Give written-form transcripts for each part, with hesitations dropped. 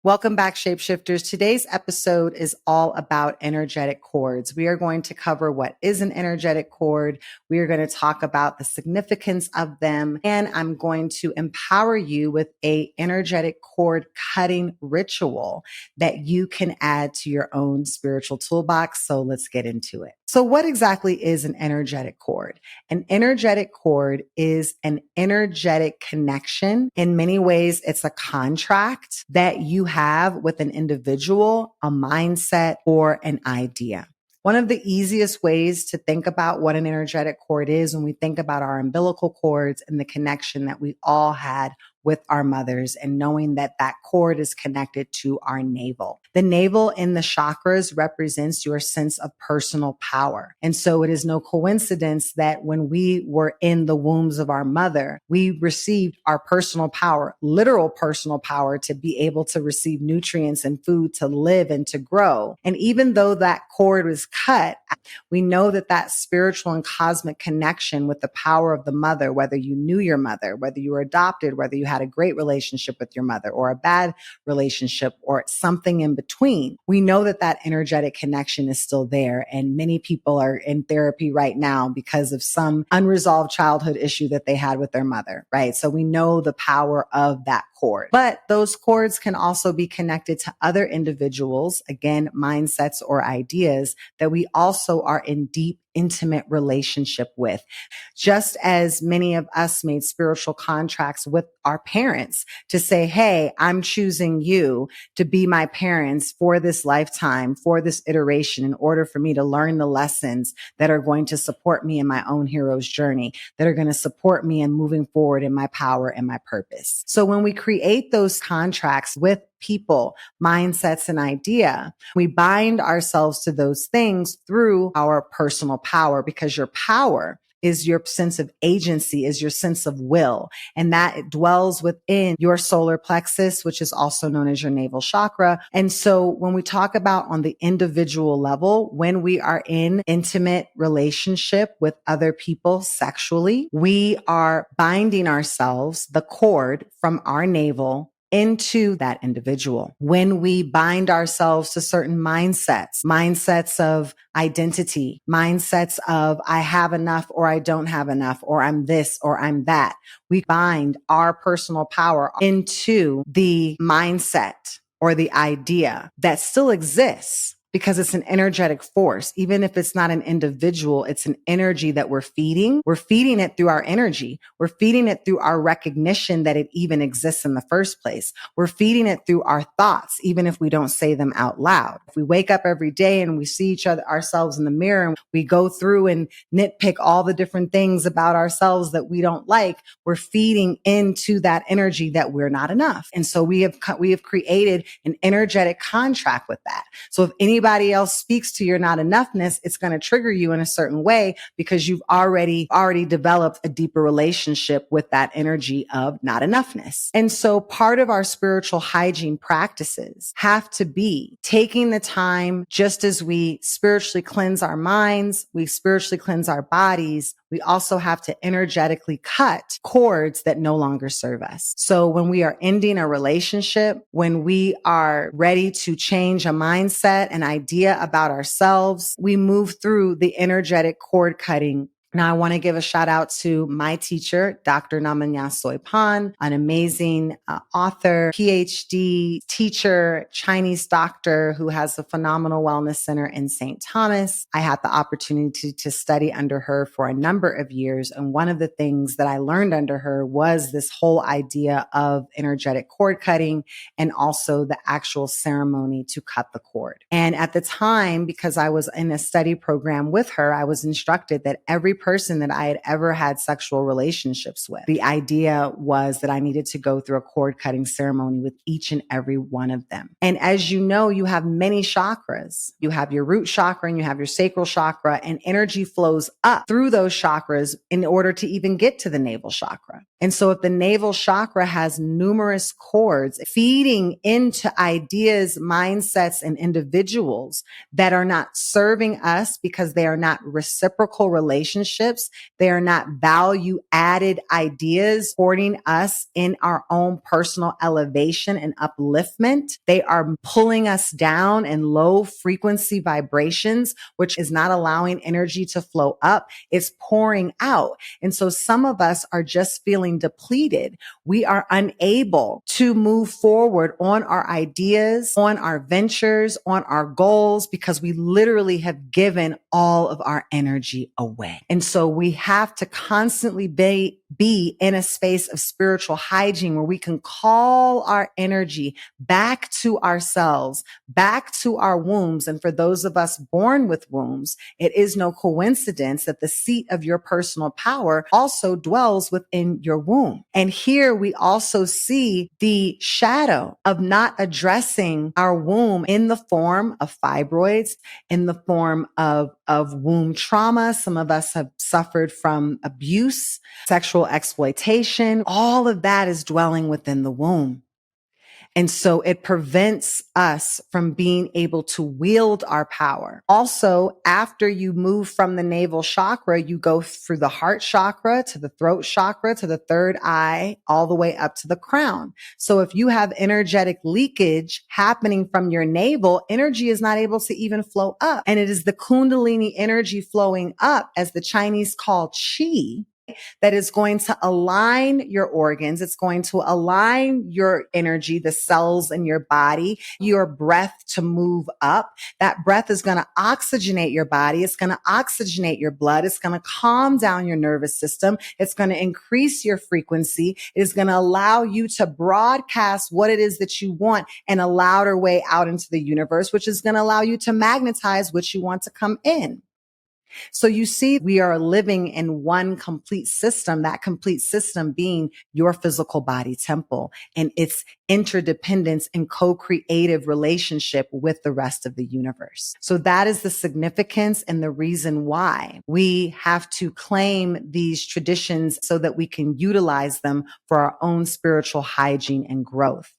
Welcome back, Shapeshifters. Today's episode is all about energetic cords. We are going to cover what is an energetic cord. We are going to talk about the significance of them, and I'm going to empower you with a energetic cord cutting ritual that you can add to your own spiritual toolbox. So let's get into it. So what exactly is an energetic cord? An energetic cord is an energetic connection. In many ways, it's a contract that you have with an individual, a mindset, or an idea. One of the easiest ways to think about what an energetic cord is when we think about our umbilical cords and the connection that we all had with our mothers, and knowing that that cord is connected to our navel. The navel in the chakras represents your sense of personal power. And so it is no coincidence that when we were in the wombs of our mother, we received our personal power, literal personal power, to be able to receive nutrients and food to live and to grow. And even though that cord was cut, we know that that spiritual and cosmic connection with the power of the mother, whether you knew your mother, whether you were adopted, whether you had a great relationship with your mother or a bad relationship or something in between, we know that that energetic connection is still there. And many people are in therapy right now because of some unresolved childhood issue that they had with their mother, right? So we know the power of that cord. But those cords can also be connected to other individuals, again, mindsets or ideas that we also are in deep, intimate relationship with. Just as many of us made spiritual contracts with our parents to say, hey, I'm choosing you to be my parents for this lifetime, for this iteration, in order for me to learn the lessons that are going to support me in my own hero's journey, that are going to support me in moving forward in my power and my purpose. So when we create those contracts with people, mindsets, and idea, we bind ourselves to those things through our personal power, because your power is your sense of agency, is your sense of will. And that it dwells within your solar plexus, which is also known as your navel chakra. And so when we talk about on the individual level, when we are in intimate relationship with other people sexually, we are binding ourselves, the cord from our navel, into that individual. When we bind ourselves to certain mindsets of identity, mindsets of I have enough or I don't have enough, or I'm this or I'm that, we bind our personal power into the mindset or the idea that still exists, because it's an energetic force. Even if it's not an individual, it's an energy that we're feeding. We're feeding it through our energy. We're feeding it through our recognition that it even exists in the first place. We're feeding it through our thoughts, even if we don't say them out loud. If we wake up every day and we see ourselves in the mirror, and we go through and nitpick all the different things about ourselves that we don't like, we're feeding into that energy that we're not enough. And so we have created an energetic contract with that. So if anybody else speaks to your not enoughness, it's going to trigger you in a certain way, because you've already developed a deeper relationship with that energy of not enoughness. And so part of our spiritual hygiene practices have to be taking the time, just as we spiritually cleanse our minds, we spiritually cleanse our bodies, we also have to energetically cut cords that no longer serve us. So when we are ending a relationship, when we are ready to change a mindset, an idea about ourselves, we move through the energetic cord cutting. Now, I want to give a shout out to my teacher, Dr. Namanya Soipan, an amazing author, PhD teacher, Chinese doctor who has a phenomenal wellness center in St. Thomas. I had the opportunity to study under her for a number of years. And one of the things that I learned under her was this whole idea of energetic cord cutting, and also the actual ceremony to cut the cord. And at the time, because I was in a study program with her, I was instructed that every person that I had ever had sexual relationships with, the idea was that I needed to go through a cord cutting ceremony with each and every one of them. And as you know, you have many chakras. You have your root chakra and you have your sacral chakra, and energy flows up through those chakras in order to even get to the navel chakra. And so if the navel chakra has numerous cords feeding into ideas, mindsets, and individuals that are not serving us because they are not reciprocal relationships, they are not value added ideas supporting us in our own personal elevation and upliftment. They are pulling us down in low frequency vibrations, which is not allowing energy to flow up. It's pouring out. And so some of us are just feeling depleted. We are unable to move forward on our ideas, on our ventures, on our goals, because we literally have given all of our energy away. And so we have to constantly be in a space of spiritual hygiene where we can call our energy back to ourselves, back to our wombs. And for those of us born with wombs, it is no coincidence that the seat of your personal power also dwells within your womb. And here we also see the shadow of not addressing our womb in the form of fibroids, in the form of womb trauma. Some of us have suffered from abuse, sexual exploitation. All of that is dwelling within the womb. And so it prevents us from being able to wield our power. Also, after you move from the navel chakra, you go through the heart chakra to the throat chakra to the third eye, all the way up to the crown. So if you have energetic leakage happening from your navel, energy is not able to even flow up. And it is the Kundalini energy flowing up, as the Chinese call Qi, that is going to align your organs. It's going to align your energy, the cells in your body, your breath to move up. That breath is going to oxygenate your body. It's going to oxygenate your blood. It's going to calm down your nervous system. It's going to increase your frequency. It is going to allow you to broadcast what it is that you want in a louder way out into the universe, which is going to allow you to magnetize what you want to come in. So you see, we are living in one complete system, that complete system being your physical body temple and its interdependence and co-creative relationship with the rest of the universe. So that is the significance and the reason why we have to claim these traditions so that we can utilize them for our own spiritual hygiene and growth.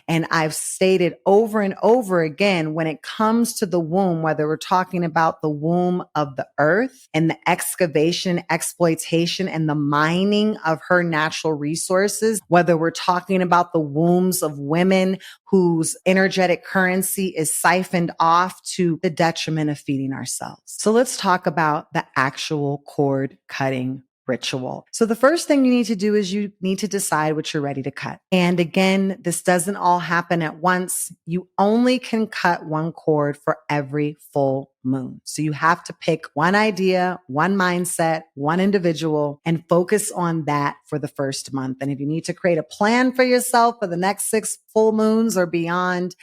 And I've stated over and over again, when it comes to the womb, whether we're talking about the womb of the earth and the excavation, exploitation, and the mining of her natural resources, whether we're talking about the wombs of women whose energetic currency is siphoned off to the detriment of feeding ourselves. So let's talk about the actual cord cutting ritual. So the first thing you need to do is you need to decide what you're ready to cut. And again, this doesn't all happen at once. You only can cut one cord for every full moon. So you have to pick one idea, one mindset, one individual, and focus on that for the first month. And if you need to create a plan for yourself for the next 6 full moons or beyond,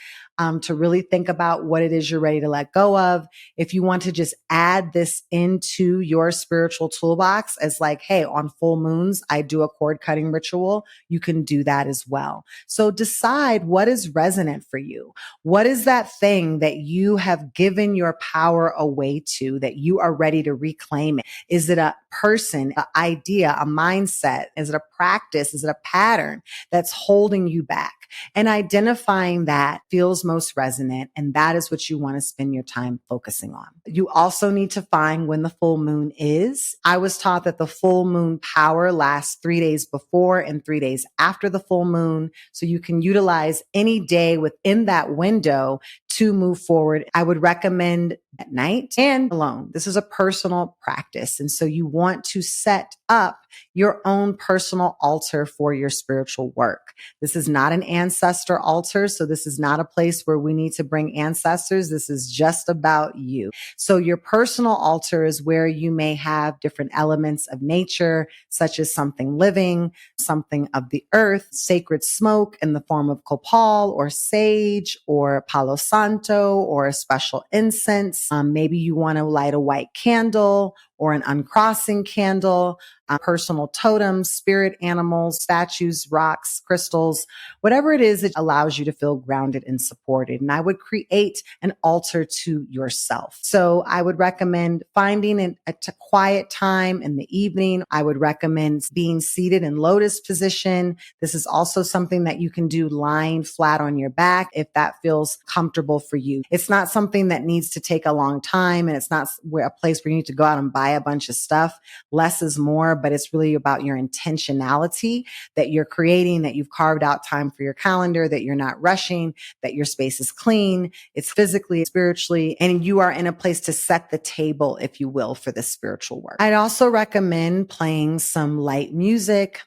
to really think about what it is you're ready to let go of. If you want to just add this into your spiritual toolbox as like, hey, on full moons, I do a cord cutting ritual, you can do that as well. So decide what is resonant for you. What is that thing that you have given your power away to that you are ready to reclaim it? Is it a person, an idea, a mindset? Is it a practice? Is it a pattern that's holding you back? And identifying that feels most resonant. And that is what you want to spend your time focusing on. You also need to find when the full moon is. I was taught that the full moon power lasts 3 days before and 3 days after the full moon. So you can utilize any day within that window to move forward. I would recommend at night and alone. This is a personal practice. And so you want to set up your own personal altar for your spiritual work. This is not an ancestor altar. So this is not a place where we need to bring ancestors. This is just about you. So your personal altar is where you may have different elements of nature, such as something living, something of the earth, sacred smoke in the form of copal or sage or palo santo or a special incense. Maybe you want to light a white candle or an uncrossing candle, personal totems, spirit animals, statues, rocks, crystals, whatever it is that allows you to feel grounded and supported. And I would create an altar to yourself. So I would recommend finding a quiet time in the evening. I would recommend being seated in lotus position. This is also something that you can do lying flat on your back if that feels comfortable for you. It's not something that needs to take a long time, and it's not a place where you need to go out and buy a bunch of stuff. Less is more, but it's really about your intentionality that you're creating, that you've carved out time for your calendar, that you're not rushing, that your space is clean, it's physically, spiritually, and you are in a place to set the table, if you will, for this spiritual work. I'd also recommend playing some light music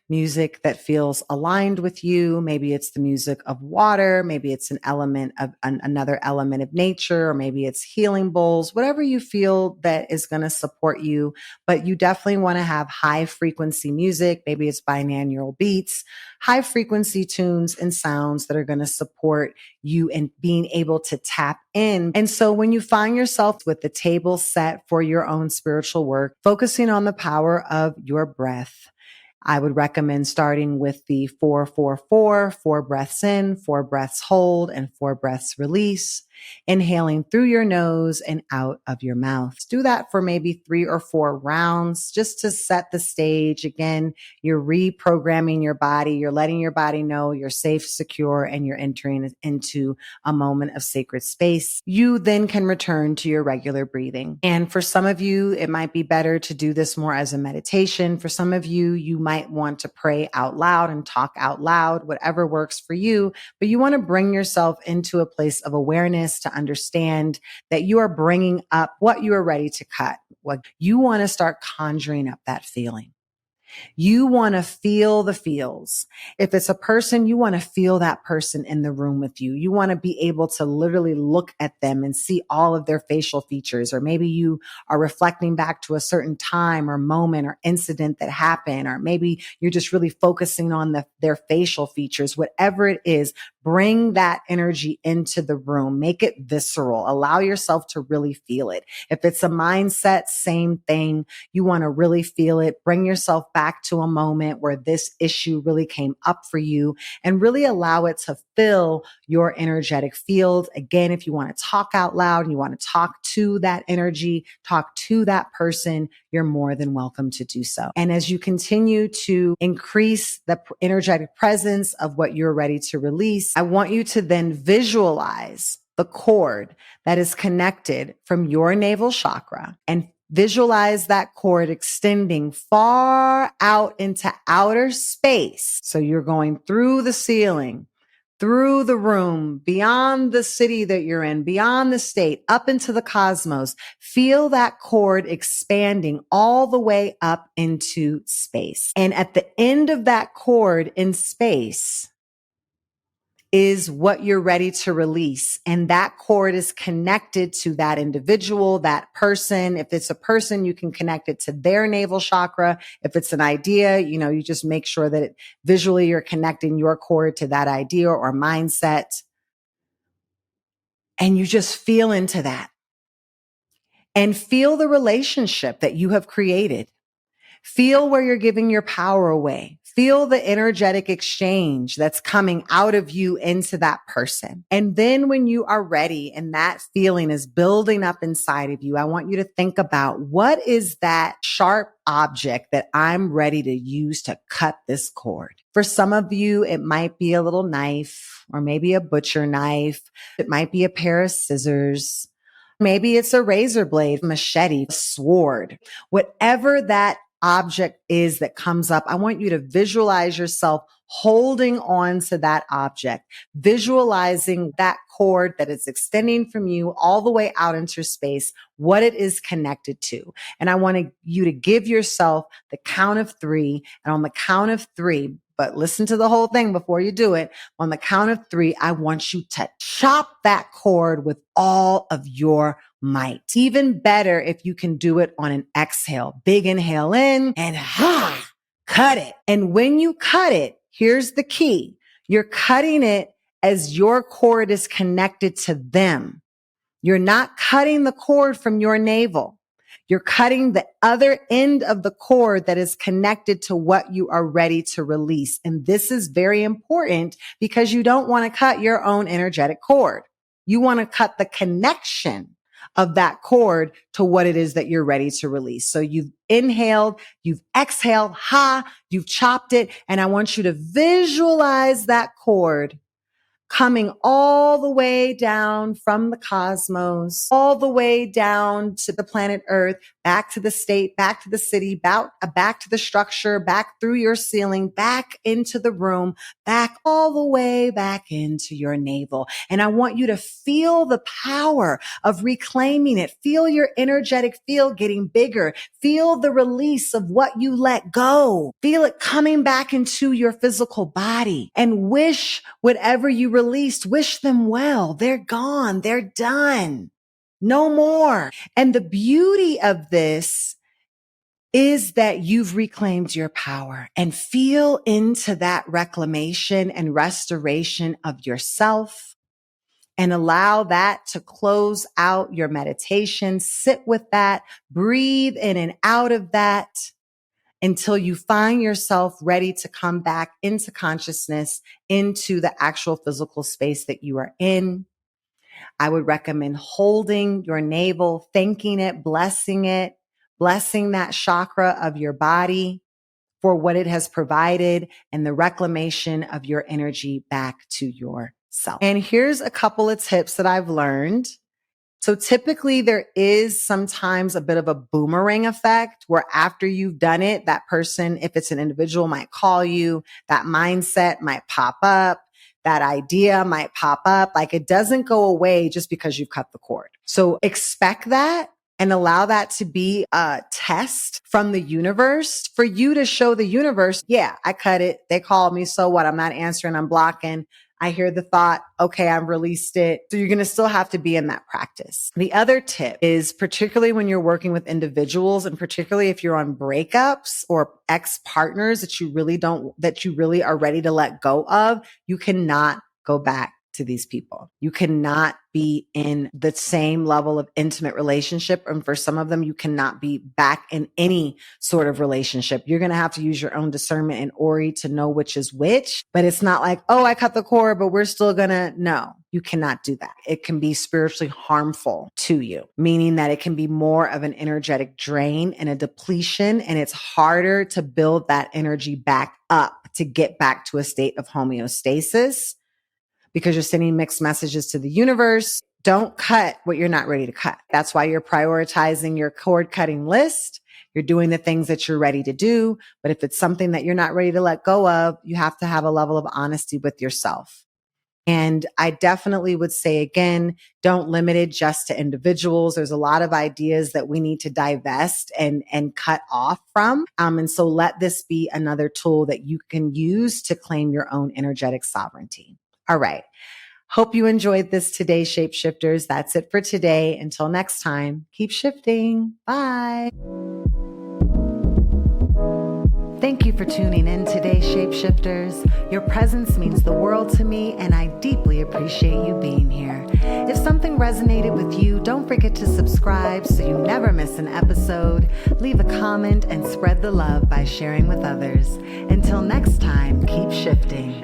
that feels aligned with you. Maybe it's the music of water, maybe it's an element of another element of nature, or maybe it's healing bowls, whatever you feel that is going to support you. But you definitely want to have high frequency music. Maybe it's binaural beats, high frequency tunes and sounds that are going to support you in being able to tap in. And so when you find yourself with the table set for your own spiritual work, focusing on the power of your breath, I would recommend starting with the 4-4-4, 4 breaths in, 4 breaths hold, and 4 breaths release, inhaling through your nose and out of your mouth. Do that for maybe 3 or 4 rounds just to set the stage. Again, you're reprogramming your body. You're letting your body know you're safe, secure, and you're entering into a moment of sacred space. You then can return to your regular breathing. And for some of you, it might be better to do this more as a meditation. For some of you, you might want to pray out loud and talk out loud, whatever works for you. But you want to bring yourself into a place of awareness to understand that you are bringing up what you are ready to cut. What you want to start conjuring up that feeling. You want to feel the feels. If it's a person, you want to feel that person in the room with you. You want to be able to literally look at them and see all of their facial features. Or maybe you are reflecting back to a certain time or moment or incident that happened. Or maybe you're just really focusing on their facial features. Whatever it is, bring that energy into the room. Make it visceral. Allow yourself to really feel it. If it's a mindset, same thing. You want to really feel it. Bring yourself back to a moment where this issue really came up for you and really allow it to fill your energetic field. Again, if you want to talk out loud and you want to talk to that energy, talk to that person, you're more than welcome to do so. And as you continue to increase the energetic presence of what you're ready to release, I want you to then visualize the cord that is connected from your navel chakra and visualize that cord extending far out into outer space. So you're going through the ceiling, through the room, beyond the city that you're in, beyond the state, up into the cosmos. Feel that cord expanding all the way up into space. And at the end of that cord in space is what you're ready to release. And that cord is connected to that individual, that person. If it's a person, you can connect it to their navel chakra. If it's an idea, you just make sure that visually you're connecting your cord to that idea or mindset. And you just feel into that and feel the relationship that you have created. Feel where you're giving your power away. Feel the energetic exchange that's coming out of you into that person. And then when you are ready and that feeling is building up inside of you, I want you to think about what is that sharp object that I'm ready to use to cut this cord. For some of you, it might be a little knife or maybe a butcher knife. It might be a pair of scissors. Maybe it's a razor blade, machete, sword, whatever that object is that comes up. I want you to visualize yourself holding on to that object, visualizing that cord that is extending from you all the way out into space, what it is connected to. And I want you to give yourself the count of 3. And on the count of 3, but listen to the whole thing before you do it. On the count of 3, I want you to chop that cord with all of your might. Even better if you can do it on an exhale. Big inhale in and cut it. And when you cut it, here's the key. You're cutting it as your cord is connected to them. You're not cutting the cord from your navel. You're cutting the other end of the cord that is connected to what you are ready to release. And this is very important because you don't want to cut your own energetic cord. You want to cut the connection of that cord to what it is that you're ready to release. So you've inhaled, you've exhaled, you've chopped it. And I want you to visualize that cord coming all the way down from the cosmos, all the way down to the planet Earth, back to the state, back to the city, back to the structure, back through your ceiling, back into the room, back all the way back into your navel. And I want you to feel the power of reclaiming it. Feel your energetic field getting bigger. Feel the release of what you let go. Feel it coming back into your physical body, and wish whatever you released, wish them well. They're gone. They're done. No more. And the beauty of this is that you've reclaimed your power, and feel into that reclamation and restoration of yourself, and allow that to close out your meditation. Sit with that, breathe in and out of that until you find yourself ready to come back into consciousness, into the actual physical space that you are in. I would recommend holding your navel, thanking it, blessing that chakra of your body for what it has provided, and the reclamation of your energy back to yourself. And here's a couple of tips that I've learned. So typically there is sometimes a bit of a boomerang effect where after you've done it, that person, if it's an individual, might call you, that mindset might pop up, that idea might pop up. Like, it doesn't go away just because you've cut the cord. So expect that and allow that to be a test from the universe for you to show the universe, yeah, I cut it. They called me. So what? I'm not answering. I'm blocking. I hear the thought, okay, I've released it. So you're going to still have to be in that practice. The other tip is, particularly when you're working with individuals, and particularly if you're on breakups or ex-partners that you really are ready to let go of, you cannot go back to these people. You cannot be in the same level of intimate relationship. And for some of them, you cannot be back in any sort of relationship. You're going to have to use your own discernment and Ori to know which is which. But it's not like, oh, I cut the cord, but we're still no, you cannot do that. It can be spiritually harmful to you, meaning that it can be more of an energetic drain and a depletion. And it's harder to build that energy back up to get back to a state of homeostasis, because you're sending mixed messages to the universe. Don't cut what you're not ready to cut. That's why you're prioritizing your cord cutting list. You're doing the things that you're ready to do. But if it's something that you're not ready to let go of, you have to have a level of honesty with yourself. And I definitely would say, again, don't limit it just to individuals. There's a lot of ideas that we need to divest and cut off from. And so let this be another tool that you can use to claim your own energetic sovereignty. All right. Hope you enjoyed this today, Shapeshifters. That's it for today. Until next time, keep shifting. Bye. Thank you for tuning in today, Shapeshifters. Your presence means the world to me, and I deeply appreciate you being here. If something resonated with you, don't forget to subscribe so you never miss an episode. Leave a comment and spread the love by sharing with others. Until next time, keep shifting.